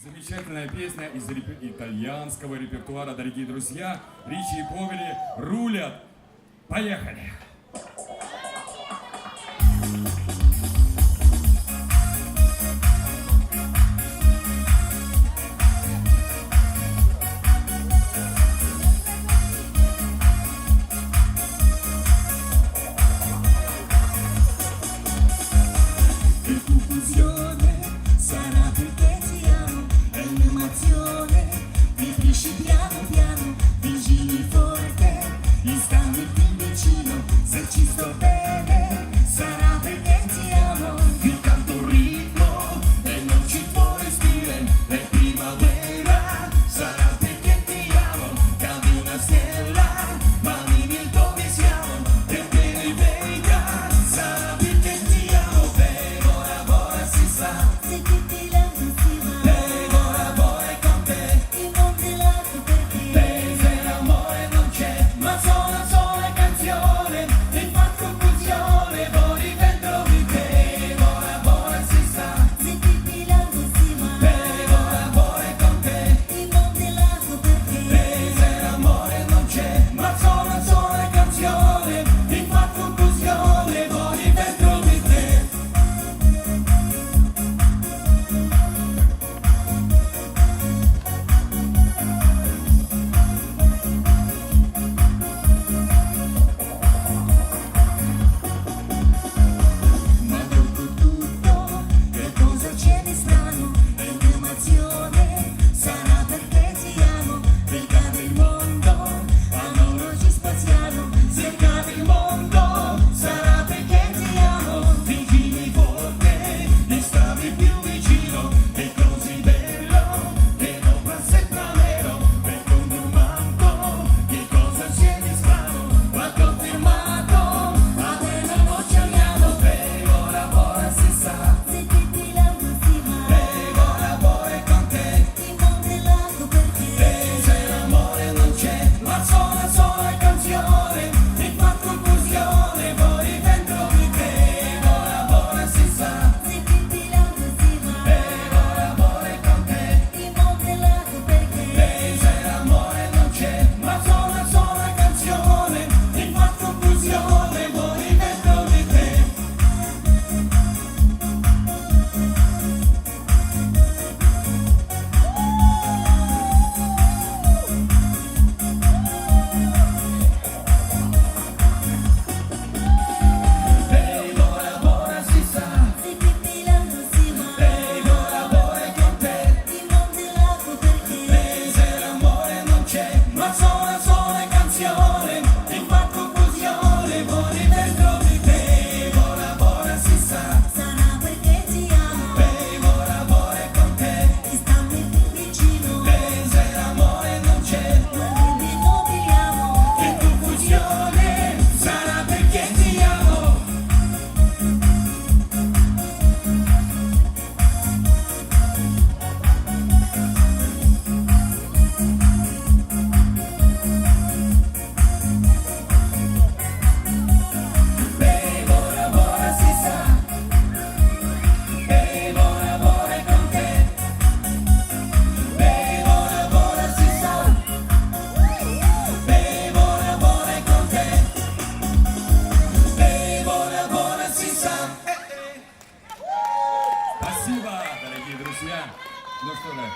Замечательная песня из итальянского репертуара, дорогие друзья. Ричи и Повели рулят. Поехали! Piano piano, vigili forte, gli stammi più vicino, se ci sto bene, sarà perché ti amo. Io canto un ritmo e non ci può respire, è primavera, sarà perché ti amo. Cambio una stella, ma dimmi dove siamo, perché ne venga, sarà perché ti amo. Bora bora si sa, se ti ti lancio si va. Bora bora con te, il mondo lato perché l'amore non c'è, ma suona solo le canzoni e fa confusione, poi dentro di te. Bora bora si sa, se ti ti lancio si va. Bora bora con te, il mondo lato perché l'amore non c'è, ma suona solo le canzoni e fa confusione, poi dentro di te. Ma dopo tutto, che cosa c'è di strano? È un'emozione, sarà perché ti amo. Se cade il mondo, all'orologio spaziale. Se cade il mondo, sarà perché ti amo. Vigili forte, mi stavi più vicino. È così bello, che non passa il nero. Per confermato, che cosa c'è di strano? Va confermato, appena non ci amiamo. Ora ora si sa, se ti ti lancio si va. Ora ora con te, il mondo largo perché se l'amore non c'è, ma suona solo le canzoni e fa confusione, poi dentro di te. Ora si sa, se ti ti lancio si va. Ora ora con te, il mondo largo perché se l'amore non c'è, ma suona solo le canzoni e fa confusione, poi dentro di te. Ora ora si sa, se ti ti lancio si va. Ora ora con te, il mondo largo perché se l'amore non c'è, ma suona solo le canzoni e fa confusione, poi dentro di te. Ora si sa, sarà perché ti amo. Ora ora con te, ti stammi più vicino. Se l'amore non c'è, ma dimmi dove amo. Che confusione, sarà perché ti amo. Ora ora si sa, ora ora con te. Ora ora si sa, ora ora con te. Ora ora si sa. Спасибо, дорогие друзья. Ну что же,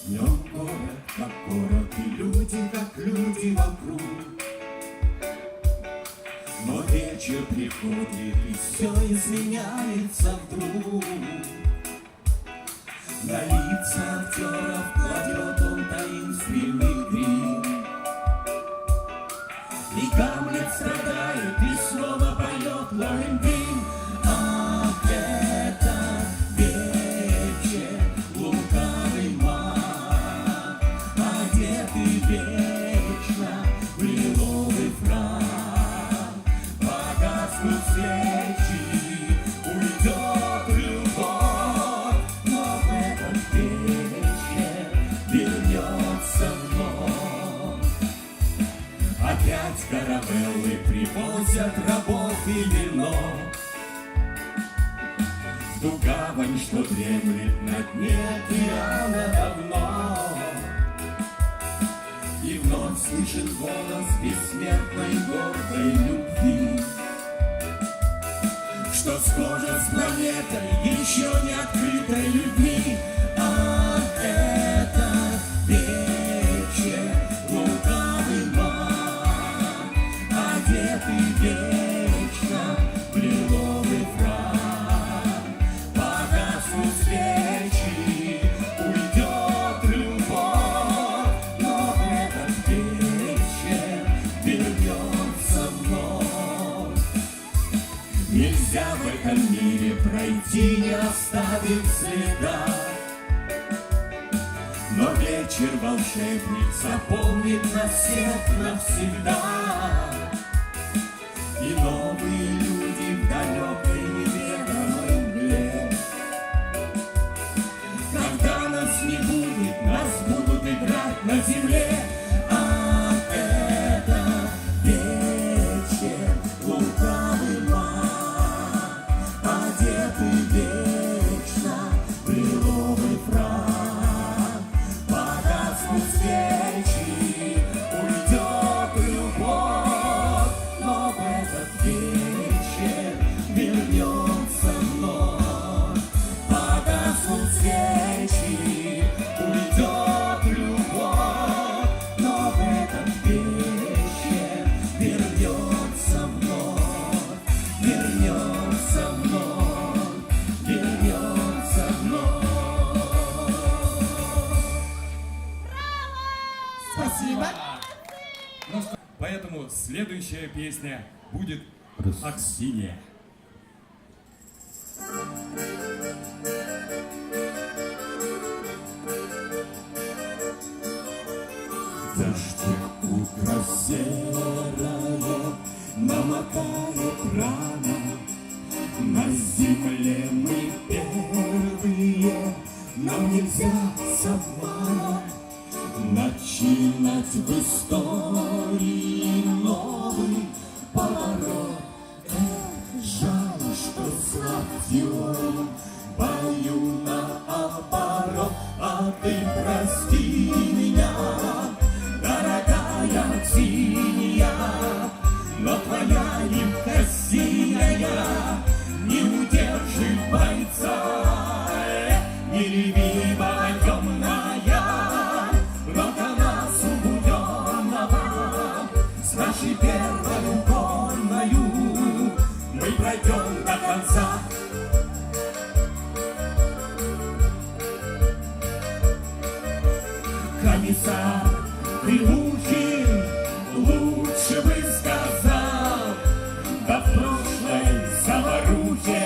Днем город, как город, и люди, как люди вокруг. Но вечер приходит, и все изменяется вдруг. На лица актеров кладет он таинственный грим. И Гамлет страдает, и снова поет Лорен-Грин. Ах, это вечер, лукавый маг, одетый вечно в лиловый фрак. Погаснут свечи, уйдет любовь, но в этот вечер вернется вновь. Опять каравеллы привозят рабов и вино. в ту гавань, что дремлет на дне океана давно. И вновь слышен голос бессмертной гордой любви, что схожа с планетой, еще не открытой людьми. А это вечер, лукавый маг, одетый вечно в лиловый фрак. Погаснут свечи, уйдет любовь, но в этот вечер вернется вновь. Нельзя в этом мире пройти, не оставив следа, но вечер волшебник запомнит нас всех навсегда. И новые люди в далекой неведомой мгле. Когда нас не будет, нас будут играть на земле. А это вечер, лукавый маг, одетый вечно в лиловый фрак. Погаснут свечи, уйдет любовь, но в этот вечер вернется вновь. Погаснут свечи, уйдет любовь, но в этот вечер вернется вновь, вернется вновь, вернется вновь. Спасибо. Поэтому следующая песня будет «Аксинья». Дождик утро серое намокает рано. На земле мы первые, нам нельзя с обманом начинать в истории новый поворот. Жаль, что с актером бою наоборот. А ты прости меня, дорогая Аксинья, но твоя юбка синяя не удержит бойца. Нелюбимая темная, много нас убуденного, с нашей первой конною мы пройдем до конца. Комиссар Прилучин лучше бы сказал, да в прошлой заварухе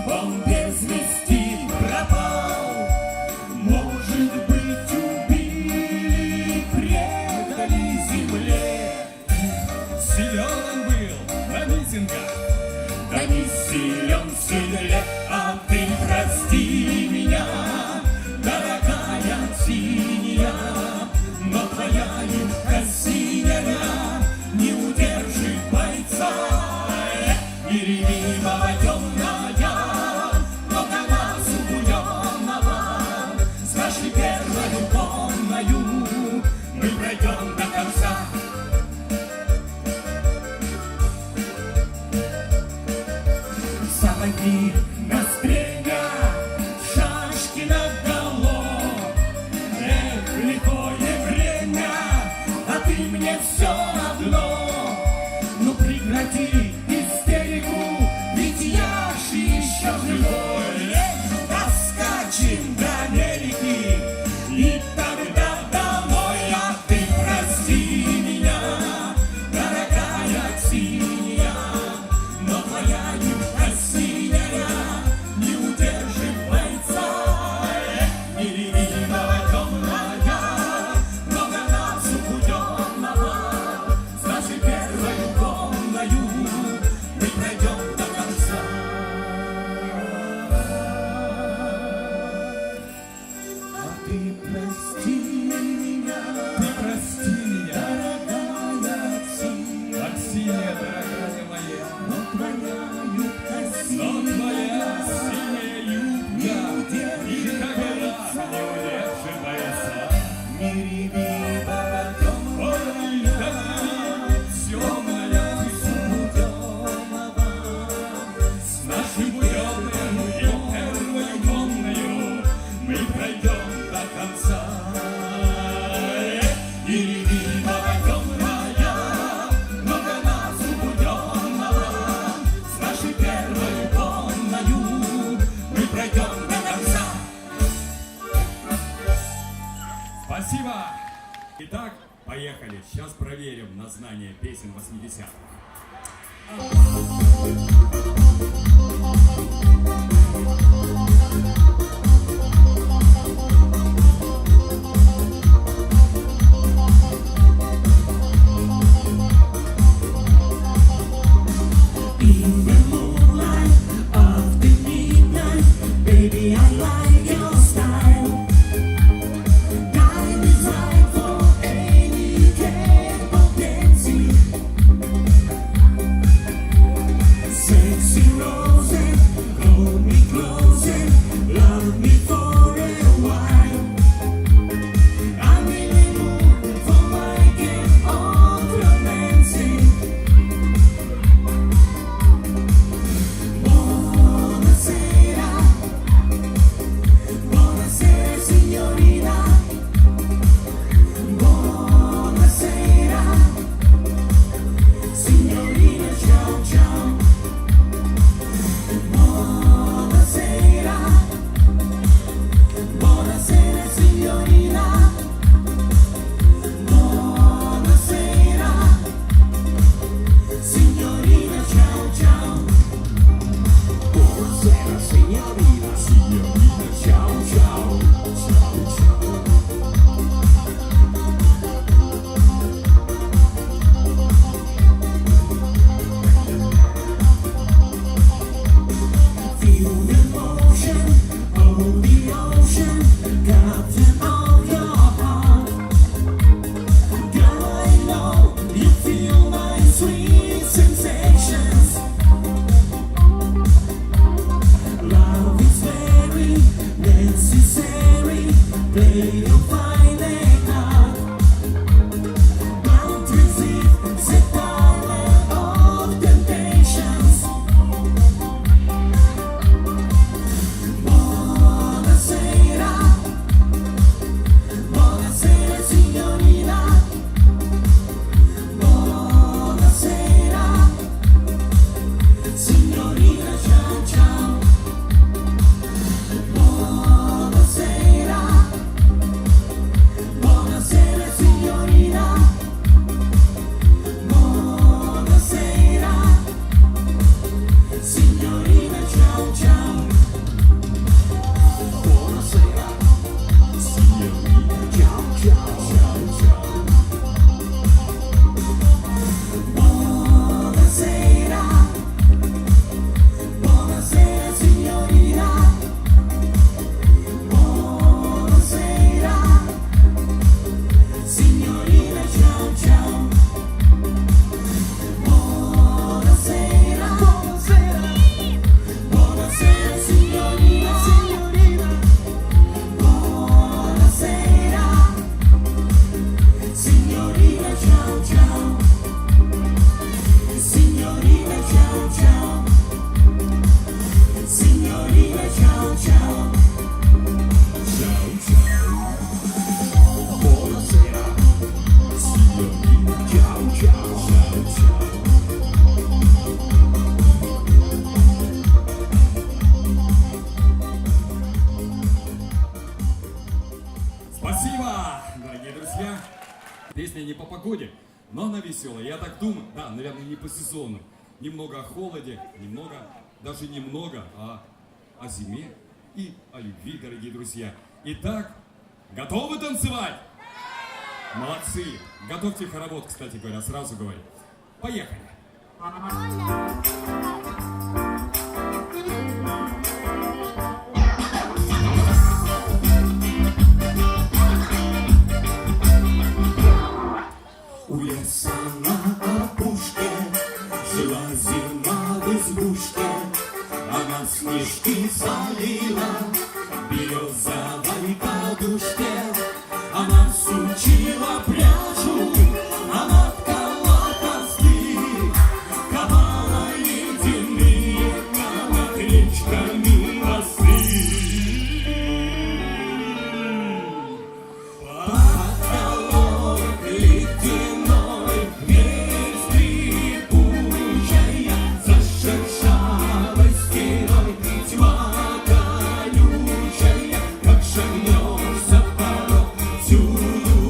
он без вести пропал. Может быть, убили, предали земле. Силен он был на митингах, да не силен в седле. А ты прости меня, дорогая Аксинья, но твоя юбка синяя не удержит бойца. Нелюбимого темная, много нас убуденного, с нашей первой конною мы пройдем до конца. Сапоги на стремя, шашки наголо. Эх, лихое время, а ты мне все равно. Ну прекрати истерику, ведь я ж еще живой. Доскачем до Америки и тогда домой. А ты прости меня, дорогая Аксинья, но твоя юбка синяя Итак, поехали. Сейчас проверим на знание песен 80-х. In the moonlight of the midnight, baby, I like your style. Time is right for any kind of dancing. Sexy rose, hold me close and love me for a while. I'm in the mood for my game of romancing. Buonasera, buonasera signorina. Buonasera, signorina, ciao ciao. Buonasera, buonasera signorina. Buonasera, signorina, ciao ciao. Buonasera signorina, signorina, ciao ciao, ciao ciao. Feel the motion of the ocean, captain of your heart. Girl, I know you feel my sweet sensations. Love is very necessary. Play your final card. Don't resist the diamond of temptations. Buonasera, buonasera signorina. Buonasera, signorina, ciao ciao. Buonasera, buonasera signorina. Buonasera, signorina, ciao ciao. Buonasera, signorina, ciao ciao, ciao ciao. Buonasera, buonasera signorina. Buonasera, signorina, ciao ciao. Buonasera, buonasera, buonasera signorina, signorina. Buonasera, signorina, ciao ciao. Signorina, ciao ciao. Signorina, ciao ciao. Ciao ciao. Buonasera, signorina, ciao ciao. Ciao ciao. Спасибо, дорогие друзья. Песня не по погоде, но она веселая. Я так думаю, да, наверное, не по сезону. Немного о холоде, немного, даже немного о зиме и о любви, дорогие друзья. Итак, готовы танцевать? Молодцы. Готовьте хоровод, кстати говоря, сразу говорю. Поехали. У леса на опушке жила зима в избушке. Она снежки солила в березовой подушке. Она сучила пряжу, она ткала косты, ковала ледяные над речками мосты. Потолок ледяной, дверь скрипучая, за шершавой стеной тьма колючая, как шагнешься в порог, всюду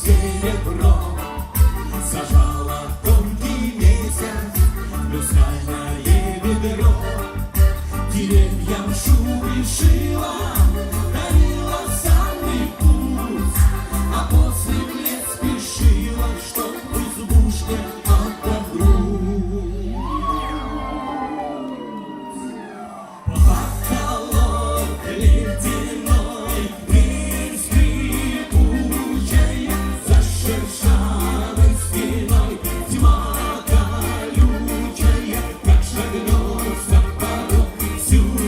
серебро, зажало тонкий месяц, хрустальное ведро. Деревьям шубы шила, дарила санный путь, а после в лес спешила, чтоб в избушке отдохнуть. Потолок ледяной, дверь скрипучая, за шершавой стеной тьма колючая, как шагнется порог всюду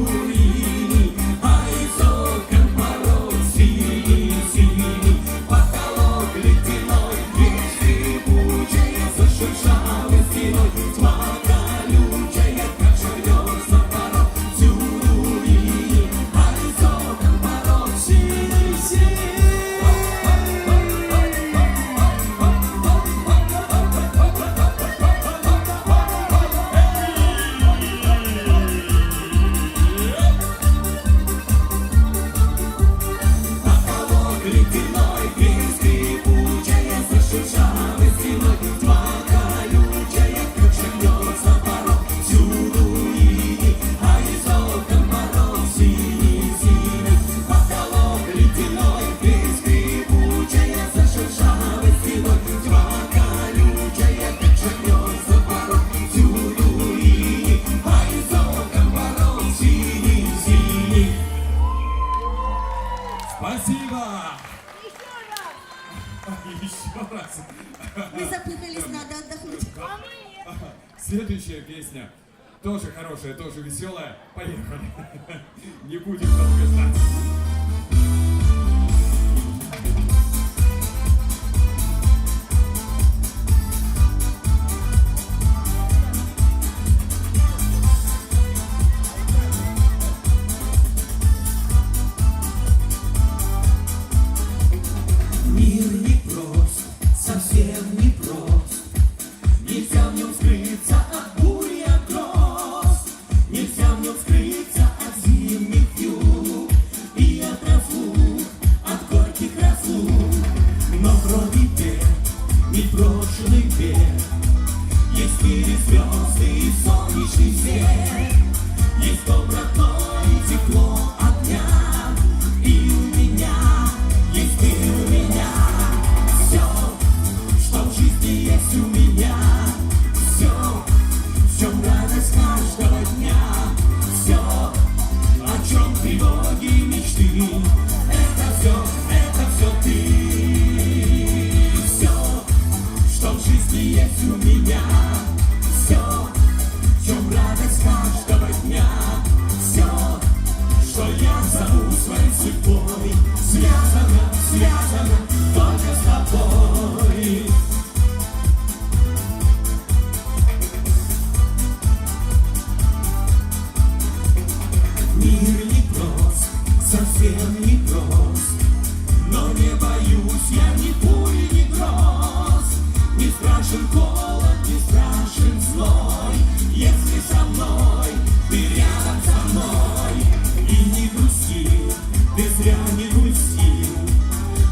руины, а из окон порог синий-синий. Потолок ледяной, дверь скрипучая, за шершавой стеной тьма колючая, как шагнется порог всюду руины, а из окон порог синий-синий. Потолок ледяной, дверь скрипучая, за шершавой стеной тьма колючая, как шагнется порог всюду руины, а из окон порог синий-синий. Потолок ледяной, дверь скрипучая, за шершавой стеной тьма колючая, как шагнется порог всюду руины, а из окон порог синий-синий. Спасибо! Еще раз. Мы запыхались, надо отдохнуть. Следующая песня тоже хорошая, тоже веселая. Поехали. Не будем долго ждать. Мир непрост, совсем непрост. Нельзя в нем скрыться от бури, от гроз. Нельзя в нем скрыться от зимних юг и от разлук, от горьких разлук. Но кроме бед, непрошенных бед, есть в мире звезды и солнечный свет. Есть доброта и тепло огня, и у меня есть ты у меня. Все, что в жизни есть у меня, все, в чем радость каждого дня, все, о чем тревоги и мечты, это все ты. Все, что в жизни есть у меня, все, в чем радость каждого дня, все, что я зову своей судьбой, связано, связано только с тобой. Мир непрост, совсем непрост, но не боюсь я ни пули, ни гроз. Не страшен холод, не страшен зной, если со мной, ты рядом со мной. И не грусти, ты зря не грусти,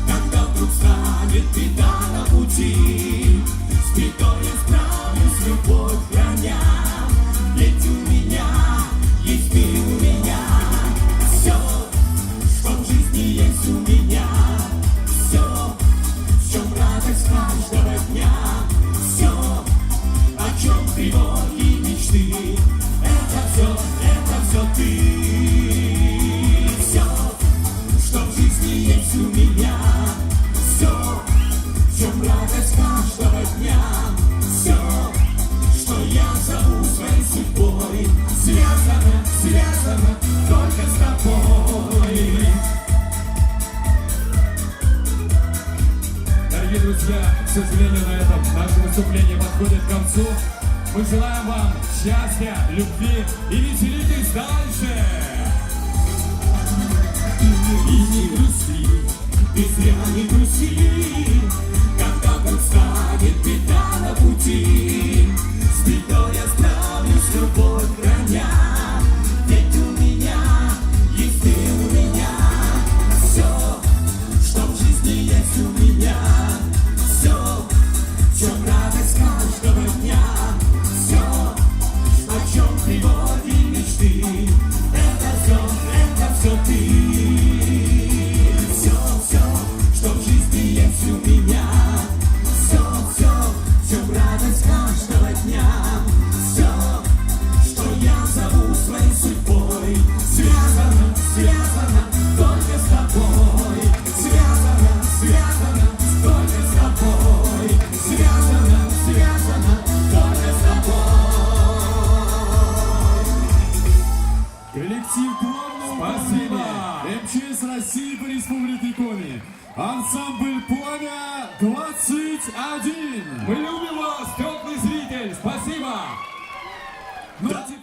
когда вдруг станет беда на пути. С бедой я справлюсь, любовь храня, ведь у меня есть ты у меня. Все, что в жизни есть у меня, все, в чем радость каждого дня, все, о чем тревоги и мечты, это все ты. Все, что в жизни есть у меня, все, в чем радость каждого дня, все, что я зову своей судьбой, связано, связано только с тобой. Дорогие друзья, к сожалению, на этом наше выступление подходит к концу. Мы желаем вам счастья, любви и веселитесь дальше! И не грусти, ты зря не грусти, когда вдруг станет беда на пути. С бедой я справлюсь, любовь храня, ведь у меня есть ты у меня. Все, что в жизни есть у меня. Ансамбль «Пламя» 21. Мы любим вас, теплый зритель. Спасибо. Ну, а теперь